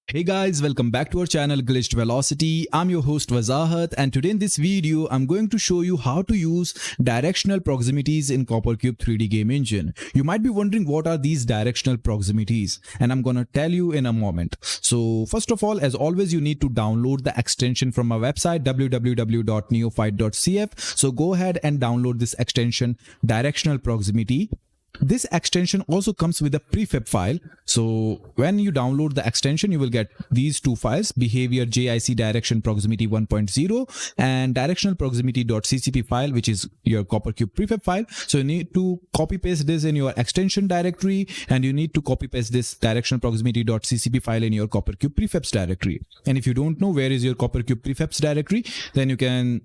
Hey guys, welcome back to our channel GLITCHEDVELO. I'm your host 𝙎𝙪𝙧𝙘𝙚 and today in this video I'm going to show you how to use directional proximities in CopperCube 3D game engine. You might be wondering what are these directional proximities, and I'm gonna tell you in a moment. So first of all, as always, you need to download the extension from our website www.𝙎𝙪𝙧𝙘𝙝. So go ahead and download this extension, directional proximity. This extension also comes with a prefab file. So when you download the extension, you will get these two files, behavior JIC direction proximity 1.0 and directional proximity.ccp file, which is your CopperCube prefab file. So you need to copy paste this in your extension directory, and you need to copy paste this directional proximity.ccp file in your CopperCube prefabs directory. And if you don't know where is your CopperCube prefabs directory, then you can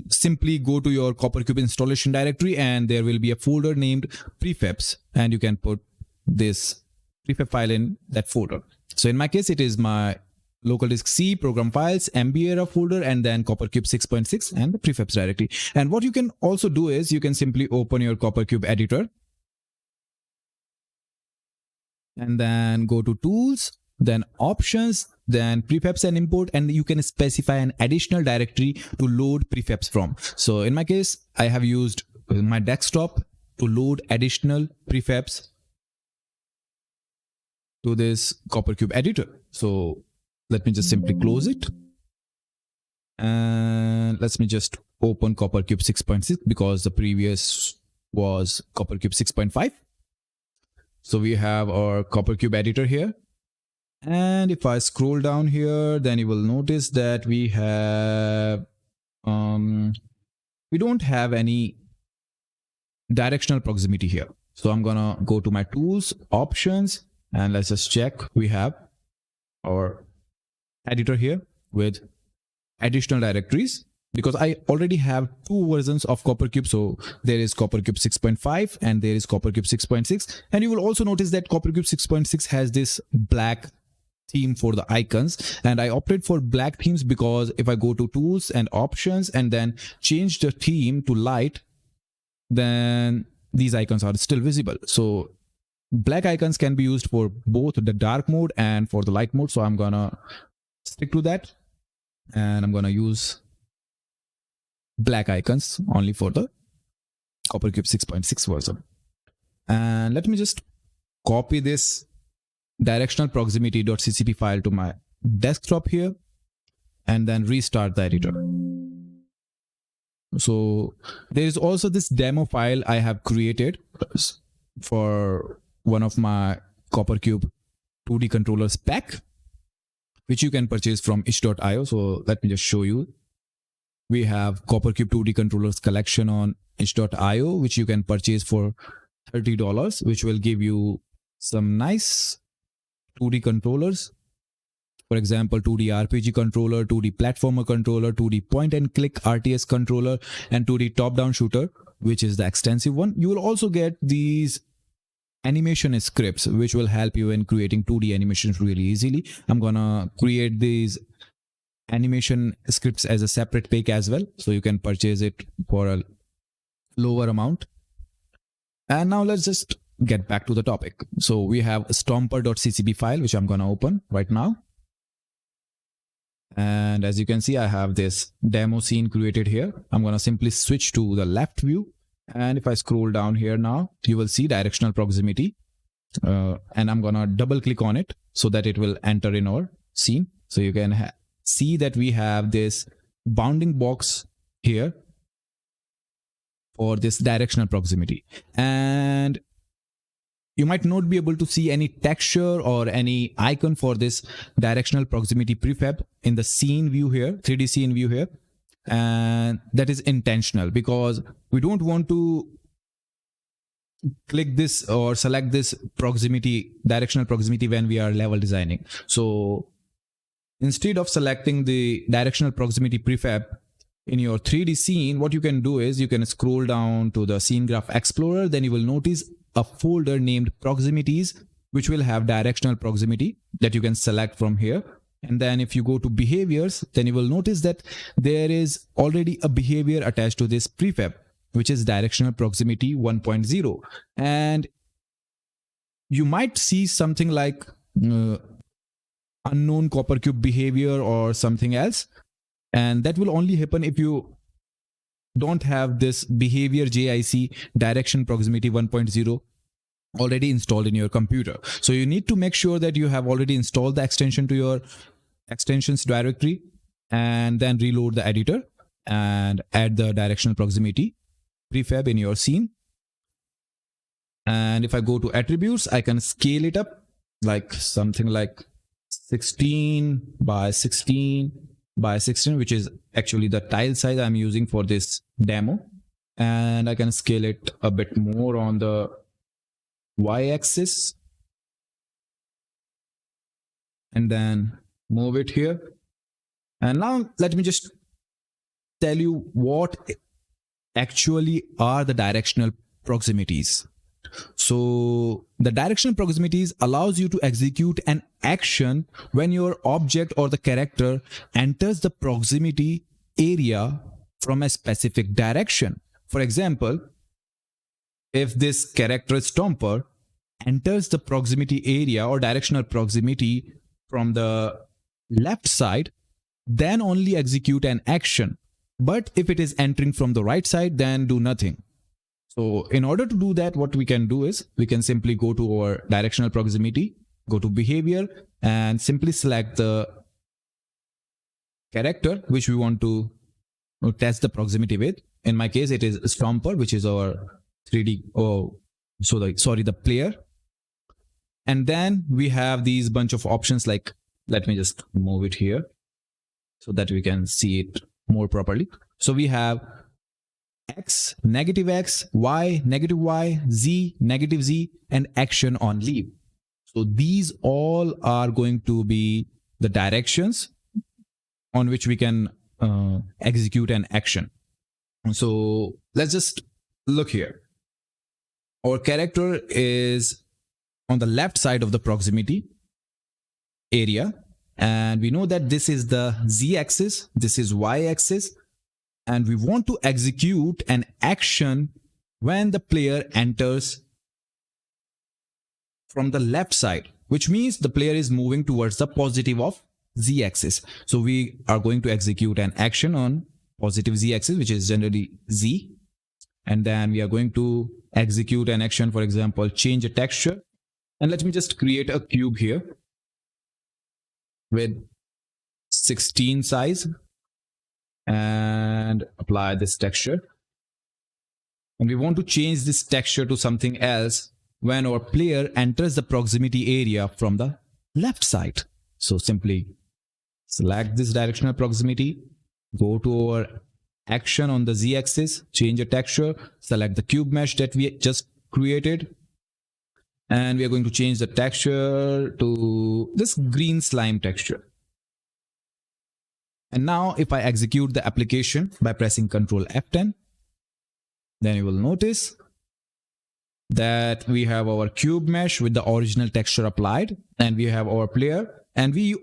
simply go to your CopperCube installation directory and there will be a folder named prefabs, and you can put this prefab file in that folder. So in my case, it is my local disk C, program files, MB era folder, and then CopperCube 6.6 and the prefabs directory. And what you can also do is you can simply open your CopperCube editor and then go to tools, then options, then prefabs and import, and you can specify an additional directory to load prefabs from. So in my case, I have used my desktop to load additional prefabs to this CopperCube editor. So let me just simply close it, and let me just open CopperCube 6.6 because the previous was CopperCube 6.5. So we have our CopperCube editor here. And if I scroll down here, then you will notice that we have, we don't have any directional proximity here. So I'm gonna go to my tools, options, and let's just check. We have our editor here with additional directories, because I already have two versions of CopperCube. So there is CopperCube 6.5 and there is CopperCube 6.6. And you will also notice that CopperCube 6.6 has this black theme for the icons, and I opted for black themes because if I go to tools and options and then change the theme to light, then these icons are still visible. So black icons can be used for both the dark mode and for the light mode. So I'm gonna stick to that, and I'm gonna use black icons only for the CopperCube 6.6 version. And let me just copy this directional proximity.ccp file to my desktop here and then restart the editor. So there is also this demo file I have created for one of my CopperCube 2D controllers pack, which you can purchase from 𝙎𝙪𝙧𝙘𝙝. So let me just show you. We have CopperCube 2D controllers collection on 𝙎𝙪𝙧𝙘𝙝, which you can purchase for $30, which will give you some nice 2D controllers. For example, 2D RPG controller, 2D platformer controller, 2D point and click RTS controller, and 2D top-down shooter, which is the extensive one. You will also get these animation scripts, which will help you in creating 2D animations really easily. I'm gonna create these animation scripts as a separate pack as well, so you can purchase it for a lower amount. And now let's just get back to the topic. So we have a stomper.ccp file, which I'm gonna open right now. And as you can see, I have this demo scene created here. I'm gonna simply switch to the left view. And if I scroll down here now, you will see directional proximity. And I'm gonna double click on it so that it will enter in our scene. So you can see that we have this bounding box here for this directional proximity. And you might not be able to see any texture or any icon for this directional proximity prefab in the scene view here, 3D scene view here. And that is intentional because we don't want to click this or select this proximity, directional proximity, when we are level designing. So instead of selecting the directional proximity prefab in your 3D scene, what you can do is you can scroll down to the Scene Graph Explorer. Then you will notice a folder named Proximities, which will have directional proximity that you can select from here. And then if you go to behaviors, then you will notice that there is already a behavior attached to this prefab, which is directional proximity 1.0. And you might see something like unknown CopperCube behavior or something else. And that will only happen if you don't have this behavior JIC direction proximity 1.0 already installed in your computer. So you need to make sure that you have already installed the extension to your extensions directory, and then reload the editor and add the directional proximity prefab in your scene. And if I go to attributes, I can scale it up like something like 16 by 16 by 16, which is actually the tile size I'm using for this demo. And I can scale it a bit more on the y-axis and then move it here. And now let me just tell you what actually are the directional proximities. So the directional proximities allows you to execute an action when your object or the character enters the proximity area from a specific direction. For example, if this character Stomper enters the proximity area or directional proximity from the left side, then only execute an action. But if it is entering from the right side, then do nothing. So in order to do that, what we can do is we can simply go to our directional proximity, go to behavior, and simply select the character which we want to test the proximity with. In my case, it is Stomper, which is our 3D, the player. And then we have these bunch of options like, let me just move it here so that we can see it more properly. So we have X, negative X, Y, negative Y, Z, negative Z, and action on leave. So these all are going to be the directions on which we can execute an action. So let's just look here. Our character is on the left side of the proximity area, and we know that this is the Z-axis, this is Y-axis, and we want to execute an action when the player enters from the left side, which means the player is moving towards the positive of Z-axis. So we are going to execute an action on positive Z-axis, which is generally Z. And then we are going to execute an action, for example, change a texture. And let me just create a cube here with 16 size and apply this texture. And we want to change this texture to something else when our player enters the proximity area from the left side. So simply select this directional proximity, go to our action on the Z-axis, change a texture, select the cube mesh that we just created, and we are going to change the texture to this green slime texture. And now if I execute the application by pressing Ctrl F10, then you will notice that we have our cube mesh with the original texture applied, and we have our player, and we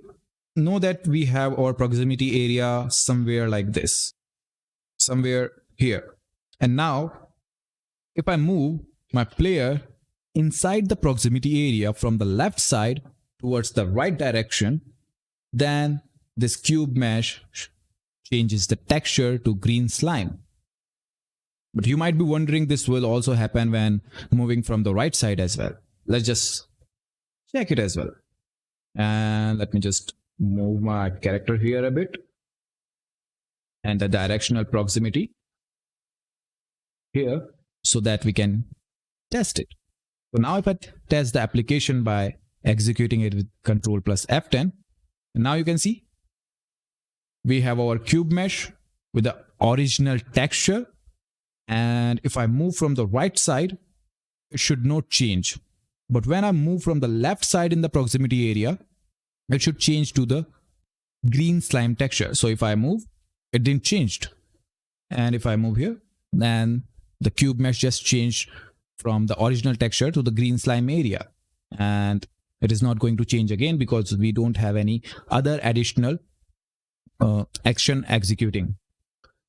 know that we have our proximity area somewhere like this, somewhere here. And now if I move my player inside the proximity area from the left side towards the right direction, then this cube mesh changes the texture to green slime. But you might be wondering, this will also happen when moving from the right side as well. Let's just check it as well. And let me just move my character here a bit, and the directional proximity here so that we can test it. So now if I test the application by executing it with Ctrl plus F10, and now you can see we have our cube mesh with the original texture. And if I move from the right side, it should not change. But when I move from the left side in the proximity area, it should change to the green slime texture. So if I move, it didn't change. And if I move here, then the cube mesh just changed from the original texture to the green slime area. And it is not going to change again because we don't have any other additional action executing.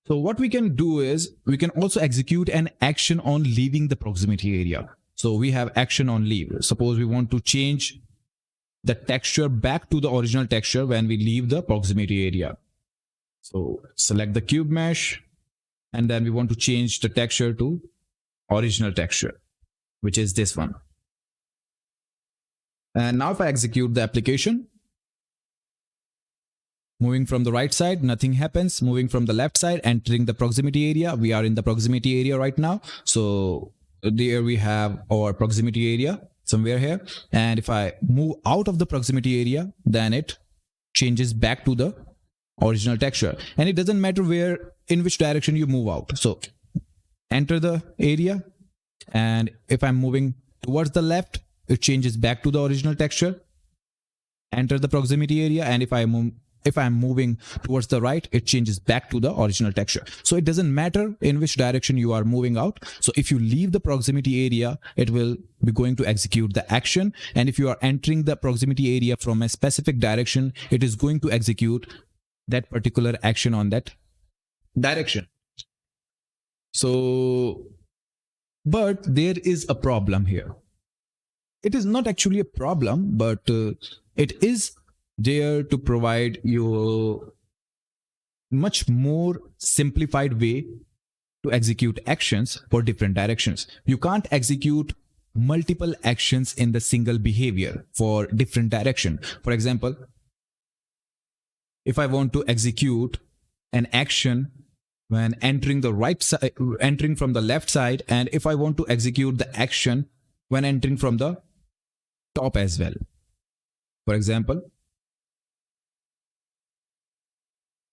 So what we can do is we can also execute an action on leaving the proximity area. So we have action on leave. Suppose we want to change the texture back to the original texture when we leave the proximity area. So select the cube mesh, and then we want to change the texture to original texture, which is this one. And now if I execute the application, moving from the right side, nothing happens. Moving from the left side, entering the proximity area. We are in the proximity area right now. So there we have our proximity area somewhere here. And if I move out of the proximity area, then it changes back to the original texture. And it doesn't matter in which direction you move out. So enter the area. And if I'm moving towards the left, it changes back to the original texture. Enter the proximity area. And if I'm moving towards the right, it changes back to the original texture. So it doesn't matter in which direction you are moving out. So if you leave the proximity area, it will be going to execute the action. And if you are entering the proximity area from a specific direction, it is going to execute that particular action on that direction. So, but there is a problem here. It is not actually a problem, but it is there to provide you much more simplified way to execute actions for different directions. You can't execute multiple actions in the single behavior for different direction. For example, if I want to execute an action when entering the right side, entering from the left side, and if I want to execute the action when entering from the top as well. For example,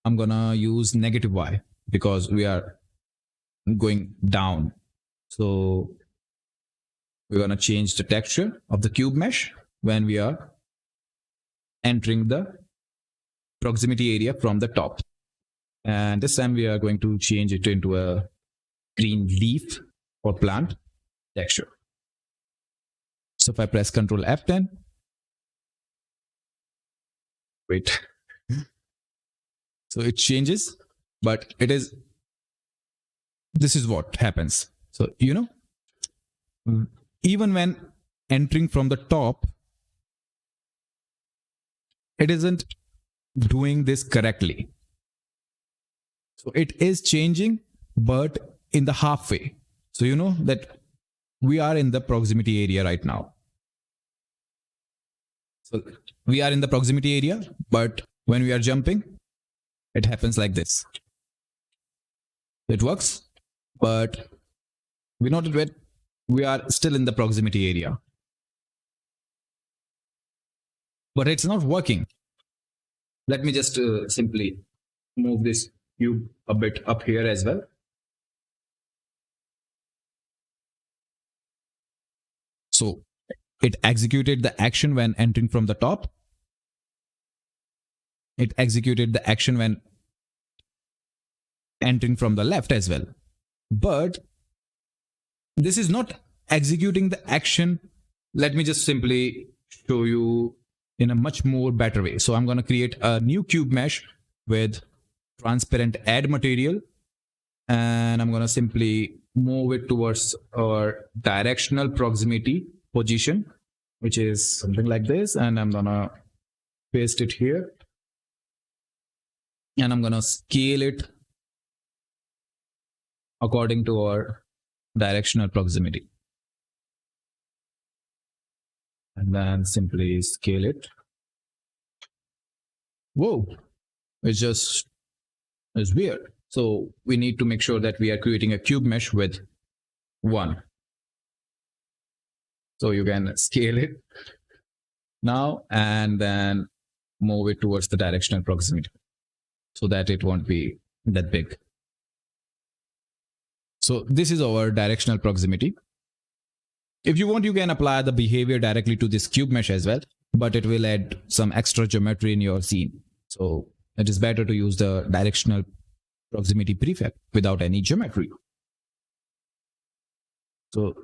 I'm gonna use -y because we are going down. So we're gonna change the texture of the cube mesh when we are entering the proximity area from the top. And this time we are going to change it into a green leaf or plant texture. So if I press Ctrl F10, wait. So it changes, but this is what happens. So, even when entering from the top, it isn't doing this correctly. So it is changing, but in the halfway. So you know that we are in the proximity area right now. So we are in the proximity area, but when we are jumping, it happens like this. It works, but we noted that we are still in the proximity area. But it's not working. Let me just simply move this cube a bit up here as well. So it executed the action when entering from the top. It executed the action when entering from the left as well. But this is not executing the action. Let me just simply show you in a much more better way. So I'm going to create a new cube mesh with transparent add material, and I'm going to simply move it towards our directional proximity position, which is something like this. And I'm going to paste it here. And I'm going to scale it according to our directional proximity. And then simply scale it. Whoa, it's weird. So we need to make sure that we are creating a cube mesh with 1. So you can scale it now and then move it towards the directional proximity so that it won't be that big. So this is our directional proximity. If you want, you can apply the behavior directly to this cube mesh as well, but it will add some extra geometry in your scene. So it is better to use the directional proximity prefab without any geometry. So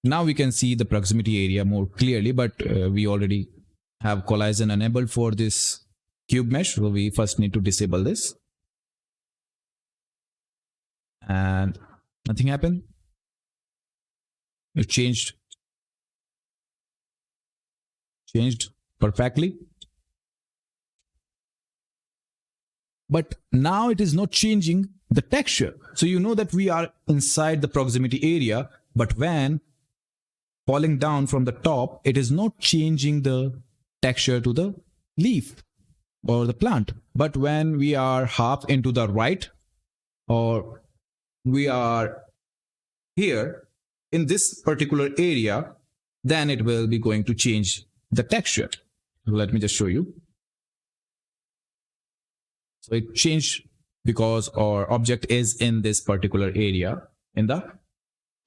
now we can see the proximity area more clearly, but we already have collision enabled for this cube mesh. So we first need to disable this. And nothing happened. It changed changed perfectly. But now it is not changing the texture. So you know that we are inside the proximity area, but when falling down from the top, it is not changing the texture to the leaf or the plant. But when we are half into the right, or we are here in this particular area, then it will be going to change the texture. Let me just show you. So it changed because our object is in this particular area, in the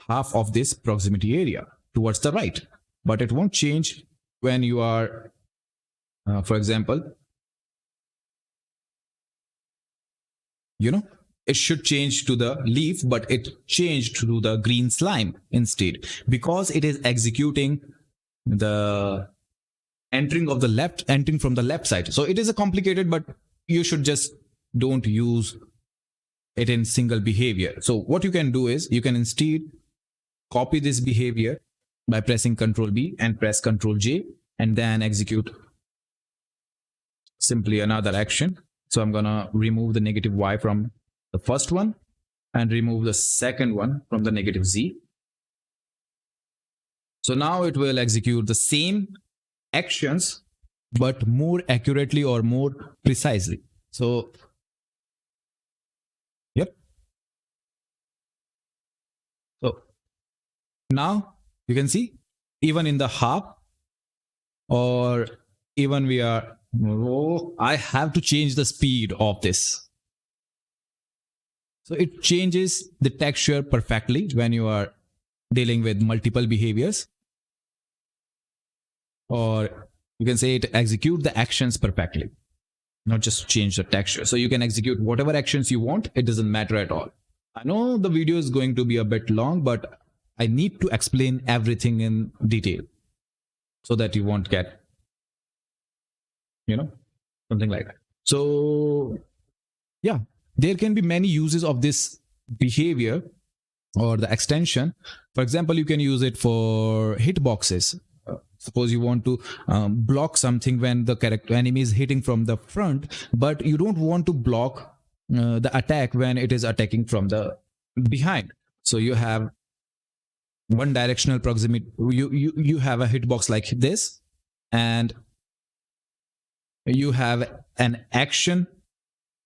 half of this proximity area towards the right. But it won't change when you are, for example, it should change to the leaf, but it changed to the green slime instead, because it is executing the entering from the left side. So it is a complicated, but you should just don't use it in single behavior. So what you can do is you can instead copy this behavior by pressing Ctrl B and press Ctrl J, and then execute simply another action. So I'm gonna remove the negative y from the first one and remove the second one from the negative z. So now it will execute the same actions, but more accurately or more precisely. So, yep. So now you can see, even in the half, or even we are, I have to change the speed of this. So it changes the texture perfectly when you are dealing with multiple behaviors. Or you can say it execute the actions perfectly, not just change the texture. So you can execute whatever actions you want. It doesn't matter at all. I know the video is going to be a bit long, but I need to explain everything in detail so that you won't get, something like that. So yeah, there can be many uses of this behavior or the extension. For example, you can use it for hitboxes. Suppose you want to block something when the enemy is hitting from the front, but you don't want to block the attack when it is attacking from the behind. So you have one directional proximity. You have a hitbox like this, and you have an action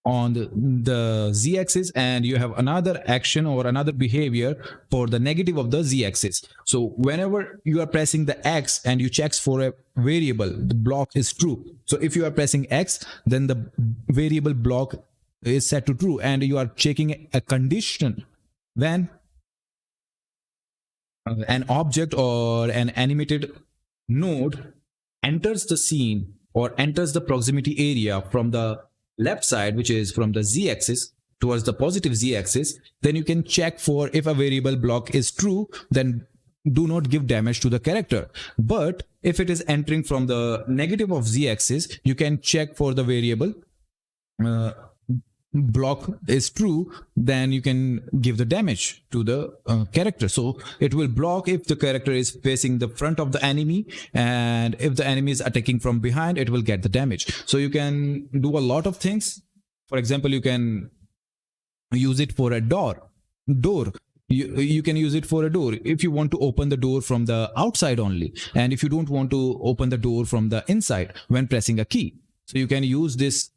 on the z-axis, and you have another action or another behavior for the negative of the z-axis. So whenever you are pressing the X and you check for a variable, the block is true. So if you are pressing X, then the variable block is set to true, and you are checking a condition when an object or an animated node enters the scene or enters the proximity area from the left side, which is from the z-axis towards the positive z-axis, then you can check for if a variable block is true, then do not give damage to the character. But if it is entering from the negative of z-axis, you can check for the variable block is true, then you can give the damage to the character. So it will block if the character is facing the front of the enemy, and if the enemy is attacking from behind, it will get the damage. So you can do a lot of things. For example, you can use it for a door. You can use it for a door if you want to open the door from the outside only, and if you don't want to open the door from the inside when pressing a key. So you can use this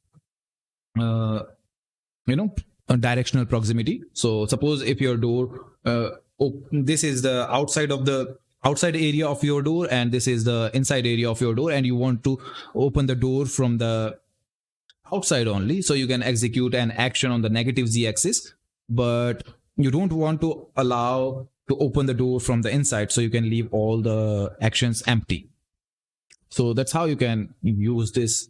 a directional proximity. So suppose if your door, this is the outside area of your door, and this is the inside area of your door, and you want to open the door from the outside only. So you can execute an action on the negative z-axis, but you don't want to allow to open the door from the inside. So you can leave all the actions empty. So that's how you can use this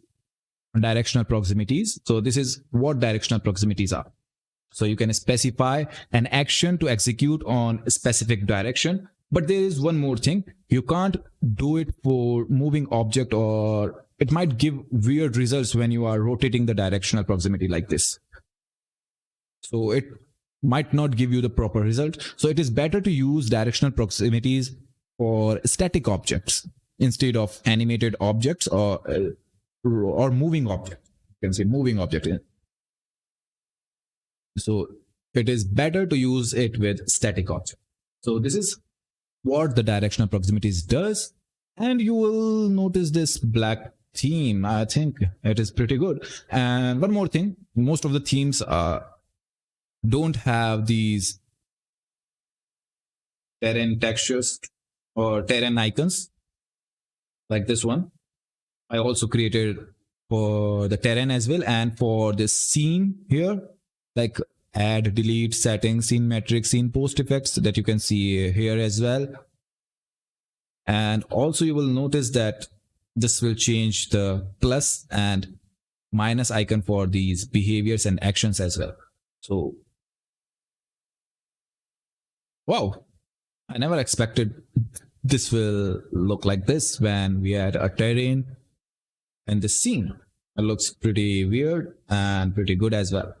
directional proximities. So this is what directional proximities are. So you can specify an action to execute on a specific direction. But there is one more thing. You can't do it for moving object, or it might give weird results when you are rotating the directional proximity like this. So it might not give you the proper result. So it is better to use directional proximities for static objects. instead of animated objects or moving objects. You can say moving object. So it is better to use it with static object. So this is what the directional proximities does. And you will notice this black theme. I think it is pretty good. And one more thing, most of the themes don't have these terrain textures or terrain icons like this one. I also created for the terrain as well, and for this scene here, like add, delete, settings, scene metrics, scene post effects that you can see here as well. And also you will notice that this will change the plus and minus icon for these behaviors and actions as well. So, wow, I never expected this will look like this when we add a terrain in this scene. It looks pretty weird and pretty good as well.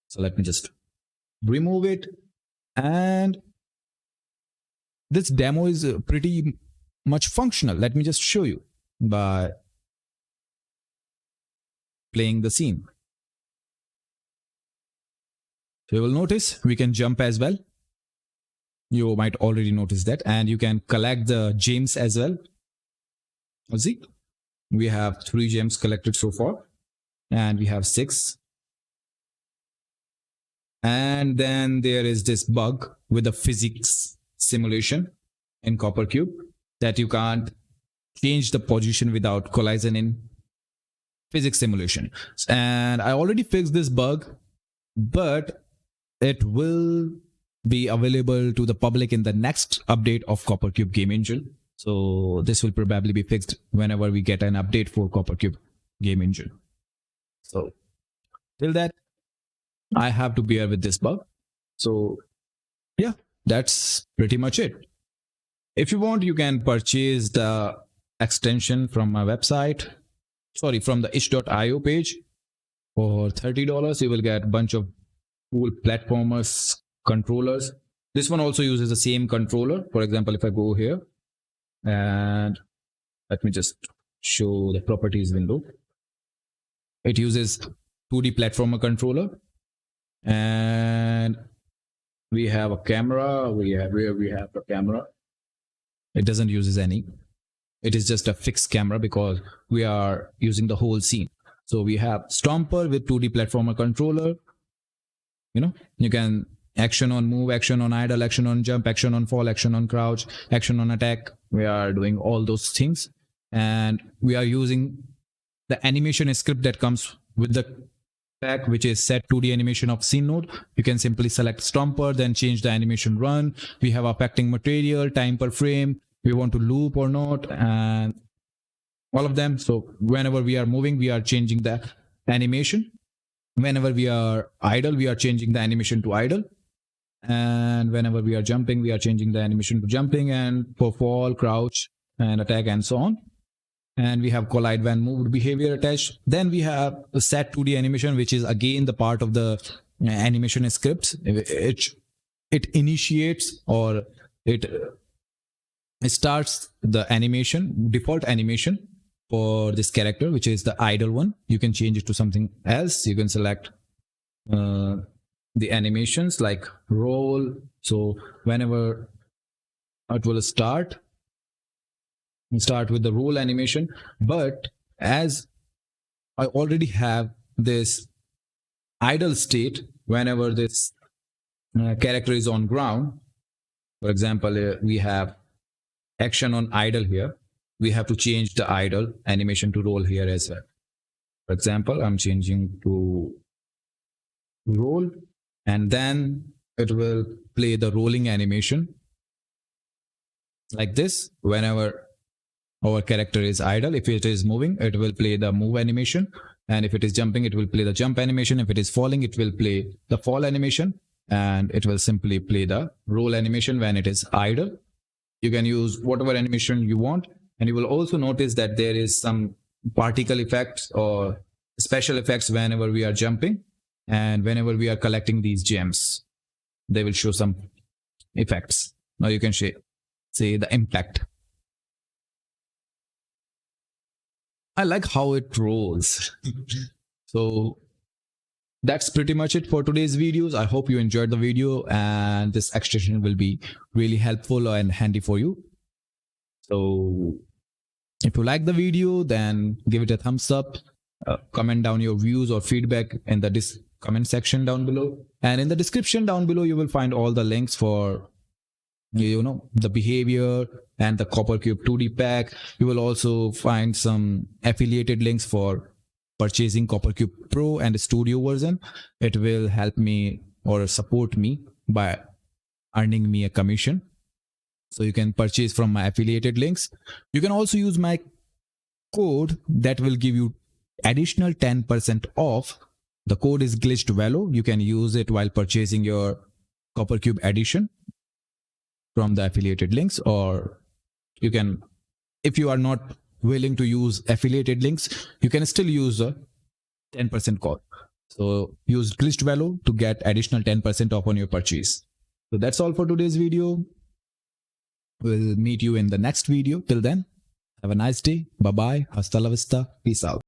So let me just remove it. And this demo is pretty much functional. Let me just show you by playing the scene. So you will notice we can jump as well. You might already notice that. And you can collect the gems as well. See, we have 3 gems collected so far, and we have 6. And then there is this bug with the physics simulation in CopperCube that you can't change the position without collision in physics simulation. And I already fixed this bug, but it will be available to the public in the next update of CopperCube game engine. So this will probably be fixed whenever we get an update for CopperCube game engine. So till that, I have to bear with this bug. So yeah, that's pretty much it. If you want, you can purchase the extension from my website, from the 𝙎𝙪𝙧𝙘𝙪 page. For $30, you will get a bunch of cool platformers, controllers. This one also uses the same controller. For example, if I go here and let me just show the properties window. It uses 2D platformer controller, and we have a camera. We have the camera. It doesn't use any. It is just a fixed camera because we are using the whole scene. So we have Stomper with 2D platformer controller. You can action on move, action on idle, action on jump, action on fall, action on crouch, action on attack. We are doing all those things, and we are using the animation script that comes with the pack, which is set 2D animation of scene node. You can simply select Stomper, then change the animation run. We have affecting material, time per frame, we want to loop or not, and all of them. So whenever we are moving, we are changing the animation. Whenever we are idle, we are changing the animation to idle. And whenever we are jumping, we are changing the animation to jumping, and for fall, crouch, and attack, and so on. And we have collide when moved behavior attached. Then we have the set 2D animation, which is again the part of the animation scripts. It initiates, or it starts the animation, default animation for this character, which is the idle one. You can change it to something else. You can select the animations like roll. So whenever it will start with the roll animation. But as I already have this idle state, whenever this character is on ground, for example, we have action on idle here, we have to change the idle animation to roll here as well. For example, I'm changing to roll, and then it will play the rolling animation like this. Whenever our character is idle, if it is moving, it will play the move animation, and if it is jumping, it will play the jump animation. If it is falling, it will play the fall animation, and it will simply play the roll animation when it is idle. You can use whatever animation you want, and you will also notice that there is some particle effects or special effects whenever we are jumping, and whenever we are collecting these gems, they will show some effects. Now you can say the impact. I like how it rolls. So that's pretty much it for today's videos. I hope you enjoyed the video and this extension will be really helpful and handy for you. So if you like the video, then give it a thumbs up, comment down your views or feedback in the comment section down below. And in the description down below, you will find all the links for, the behavior and the CopperCube 2D pack. You will also find some affiliated links for purchasing CopperCube Pro and Studio version. It will help me or support me by earning me a commission. So you can purchase from my affiliated links. You can also use my code that will give you additional 10% off. The code is GLITCHEDVELO. You can use it while purchasing your CopperCube edition from the affiliated links, or you can, if you are not willing to use affiliated links, you can still use a 10% code. So use GLITCHEDVELO to get additional 10% off on your purchase. So that's all for today's video. We'll meet you in the next video. Till then, have a nice day. Bye bye. Hasta la vista. Peace out.